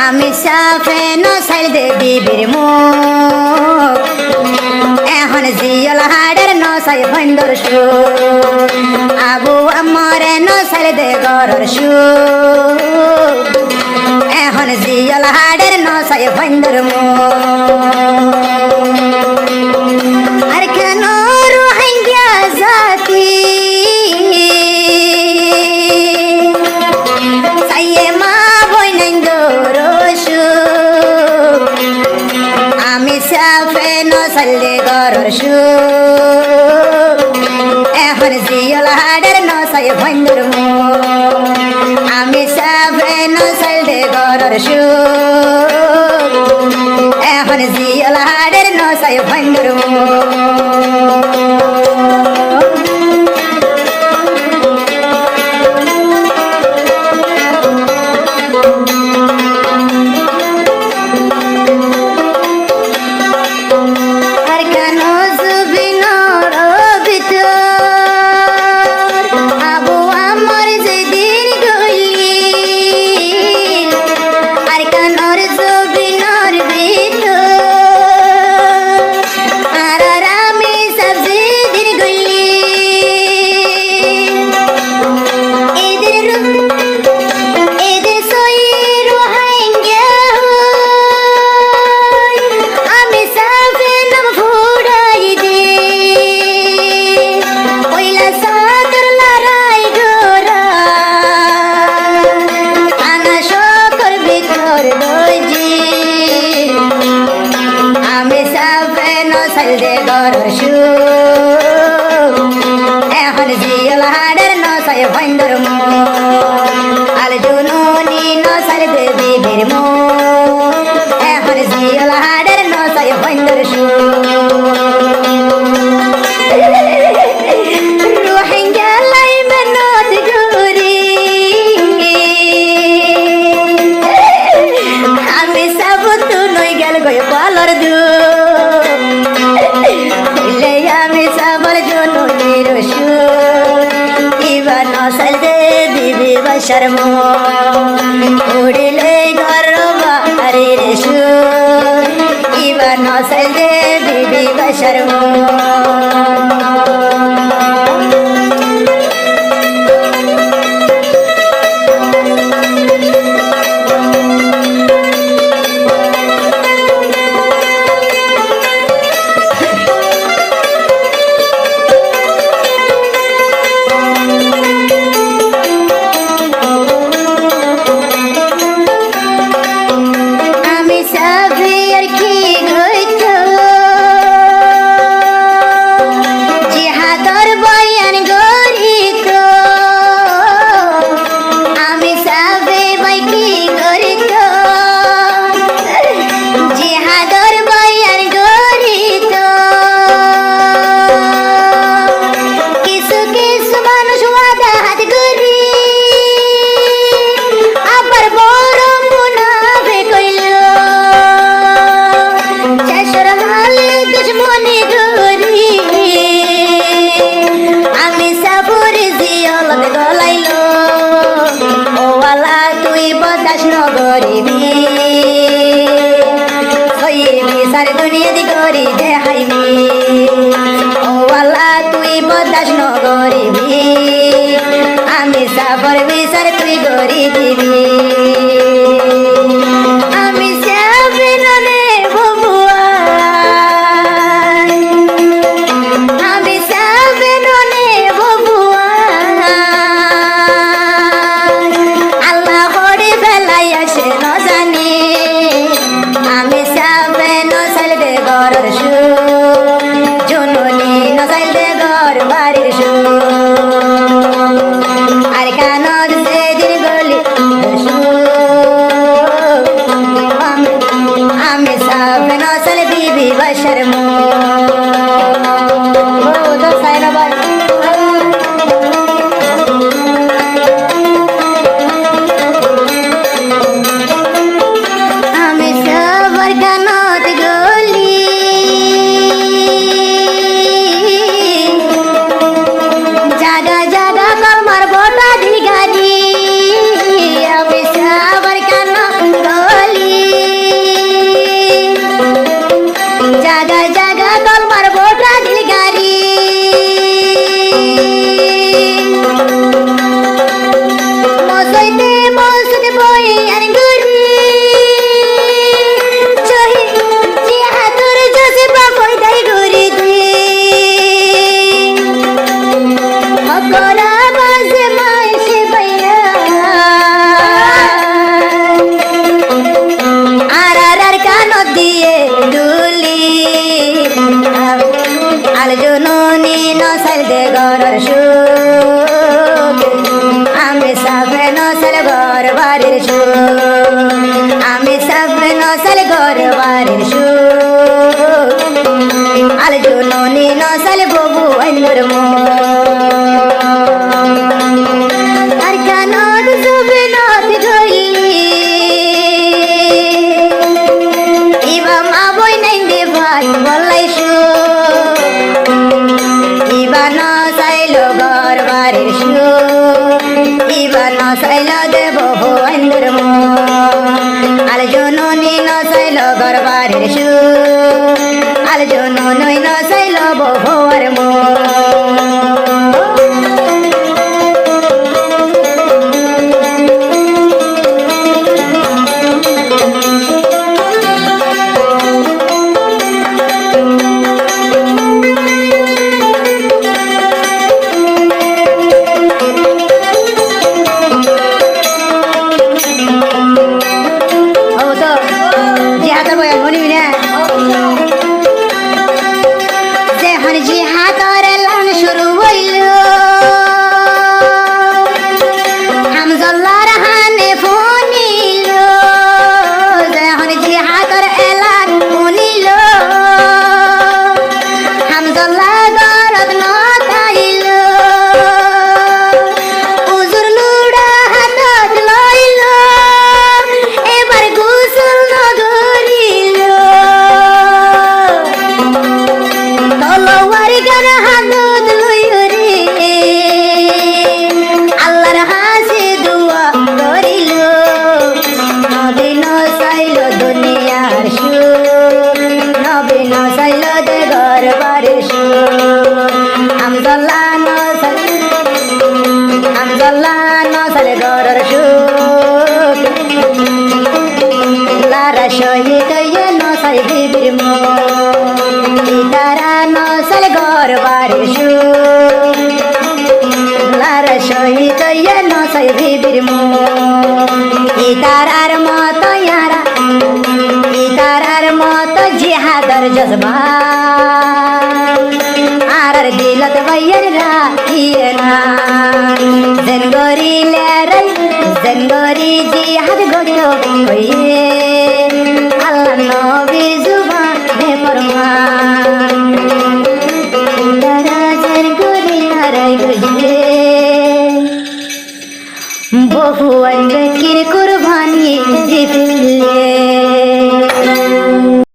আমি সাফে নসাইল দে বিবির মুখ এখন জিয়ল হাড়ের নসাই ভন্দর সু আবু আমরে নসাইল দে গরর সু এখন জিয়ল হাড়ের নসাই ভন্দর মুখ আর কেন রোহিঙ্গা জাতি সাইয়ে মা বইনন্দর সু আমি সাফে নসাইলে গরর সু এখন জিয়ল হাড়ের নসাই ভন্দর মুখ আমি সাফে নসাইলে গরর সু এখন জিয়ল হাড়ের নসাই ভন্দর আর কেন জুবিনর ভিতর আবু আমার যেদিন গলি আর কেনর জুবিনর ভিতর আর আমি সব যেদিন গলি এদের সই রোহিঙ্গা আমি সাফে নাম ফুড়াই দে ওইলা সাদর লড়াই গোরা আনা শকর ভিতর দইজি আমি সাফে নসাইল দে গরর সু এখন জিয়ল হাড়ের নসাই ভন্দর মুখ আল জুনুনি নসাইল দে বিবির মুখ এখন জিয়ল হাড়ের নসাই ভন্দর সু রোহিঙ্গা লাই মেনত গুরি আমি সব তু নই গেল গয় পালর দু হইলে আমি সবর জননীর সু ইবা নসাইল দে বিবি বশর মুখ উড়িলে গরবা হরির সু ইবা নসাইল দে বিবি বশর মুখ আমি সাফে আর কি গইত জিহাদর বয়ান গরিত আমি সাফে বাই কি গরিত জিহাদর বয়ান গরিত কিছু কিছু মানুষ ওয়াদা হাত করি আবার বড় মুনাফে কইল শেষর হাল দুশ্মনী করি আমি সাপুর জিয়লত গলাইল ও আলা তুই বদাস নগরিবি সইবি সার দুনিয়া দি করি দেখাইবি ও আলা তুই বদাস নগরিবি আমি সাপর বিচার তুই গরি দিবি আমি সাফে ননে ববুয়া আমি সাফে ননে ববুয়া আল্লাহ করে ফেলাই আসে ন জানি আমি সাফে নসাইল দে গরর সু জননী নসাইল দে গর বাড়ির সু আর কানর সেদিন গলি সু কলমার বোটা দিল গারি মসইতে মসুদ বই আর গুরি চহি জিহাদুর জসবা বই দাই গুরি দি হকরা বাজে মাইসে বাইয়া আর কানো দিয়ে দুলি আল জননী নসল দে গরর সুখ আমি সাবে নসল গর বাড়ির সুখ আমি সাবে নসল গর বাড়ির সুখ আল জননী নসল ববু আইনুর মো আর কানদ সুবে নদ গইলি ইবা মা বই নাই দে ভাই বলাই সু ইবা ন সাইল ঘর বাড়ির সু ইবা ন সাইল দেব ভুবন্দের মো আল জননী ন সাইল ঘর বাড়ির সু আল জননী ন সাইল বহুয়ার মো শহীদ নসাই বিবির মো তারা নসাল ঘর বাড়ির সু লারা শহীদ নসাই বিবির মো তারার মত ইয়ারা তারার মত জিহাদর জজবা আর দিলত বাইয়ের রাখিয়ে না জনগরি লেরাই জনগরি জিহাদ গত হইয়ে আল্লাহ নবীর জুবানে ফরমান তারা জনগরি হারাই গইয়ে বহু আনবে কির কুরবানি দিলে